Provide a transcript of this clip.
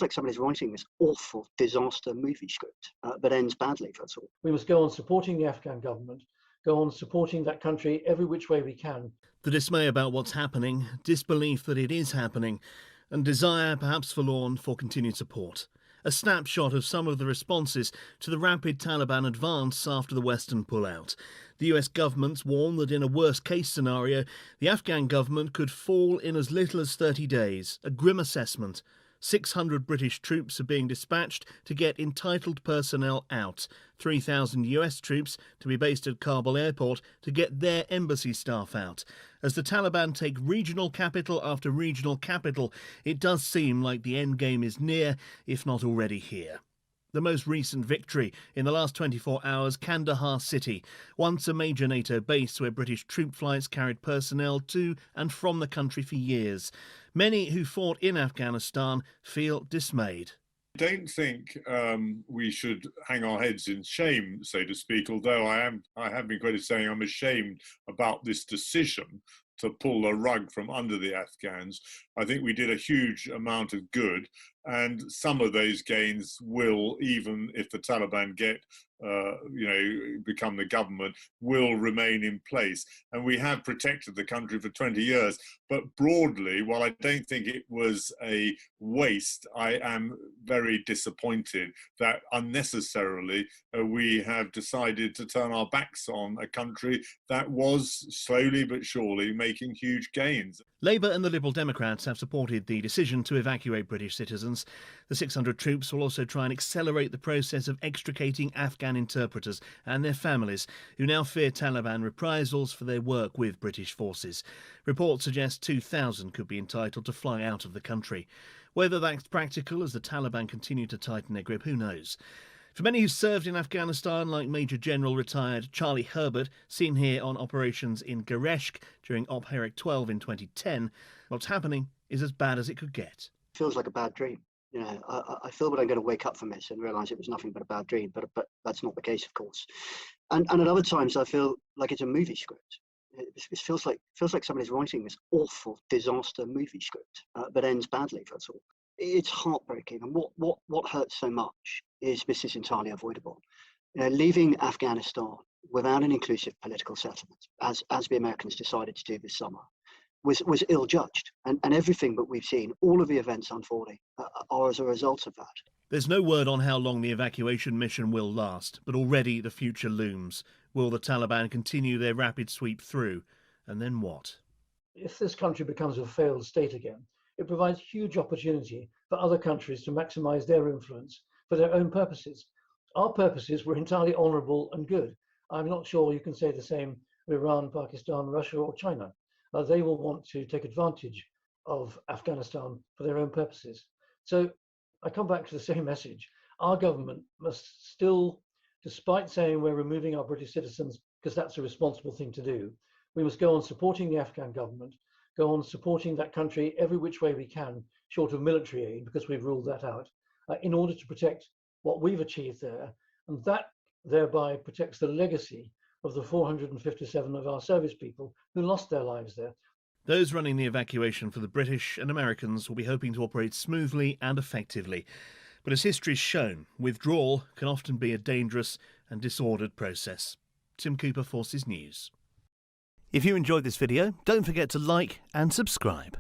Like somebody's writing this awful disaster movie script that ends badly for us all. We must go on supporting the Afghan government, go on supporting that country every which way we can. The dismay about what's happening, disbelief that it is happening, and desire, perhaps forlorn, for continued support. A snapshot of some of the responses to the rapid Taliban advance after the Western pullout. The US government's warned that in a worst-case scenario, the Afghan government could fall in as little as 30 days, a grim assessment. 600 British troops are being dispatched to get entitled personnel out. 3,000 US troops to be based at Kabul airport to get their embassy staff out. As the Taliban take regional capital after regional capital, it does seem like the end game is near, if not already here. The most recent victory in the last 24 hours, Kandahar City, once a major NATO base where British troop flights carried personnel to and from the country for years. Many who fought in Afghanistan feel dismayed. I don't think we should hang our heads in shame, so to speak, although I have been quoted saying I'm ashamed about this decision to pull the rug from under the Afghans. I think we did a huge amount of good, and some of those gains will, even if the Taliban become the government, will remain in place. And we have protected the country for 20 years. But broadly, while I don't think it was a waste, I am very disappointed that unnecessarily we have decided to turn our backs on a country that was slowly but surely making huge gains. Labour and the Liberal Democrats have supported the decision to evacuate British citizens. The 600 troops will also try and accelerate the process of extricating Afghan interpreters and their families, who now fear Taliban reprisals for their work with British forces. Reports suggest 2,000 could be entitled to fly out of the country. Whether that's practical as the Taliban continue to tighten their grip, who knows? For many who served in Afghanistan, like Major General retired Charlie Herbert, seen here on operations in Gereshk during Op Herrick 12 in 2010, what's happening is as bad as it could get. It feels like a bad dream. You know, I feel that I'm going to wake up from this and realise it was nothing but a bad dream, but that's not the case, of course. And at other times, I feel like it's a movie script. It feels like somebody's writing this awful disaster movie script that ends badly for us all. It's heartbreaking, and what hurts so much is this is entirely avoidable. You know, leaving Afghanistan without an inclusive political settlement, as the Americans decided to do this summer, was ill-judged, and everything that we've seen, all of the events unfolding, are as a result of that. There's no word on how long the evacuation mission will last, but already the future looms. Will the Taliban continue their rapid sweep through? And then what? If this country becomes a failed state again, it provides huge opportunity for other countries to maximise their influence for their own purposes. Our purposes were entirely honourable and good. I'm not sure you can say the same of Iran, Pakistan, Russia or China. They will want to take advantage of Afghanistan for their own purposes. So I come back to the same message. Our government must still, despite saying we're removing our British citizens because that's a responsible thing to do, we must go on supporting the Afghan government, go on supporting that country every which way we can, short of military aid, because we've ruled that out, in order to protect what we've achieved there. And that thereby protects the legacy of the 457 of our service people who lost their lives there. Those running the evacuation for the British and Americans will be hoping to operate smoothly and effectively. But as history's shown, withdrawal can often be a dangerous and disordered process. Tim Cooper, Forces News. If you enjoyed this video, don't forget to like and subscribe.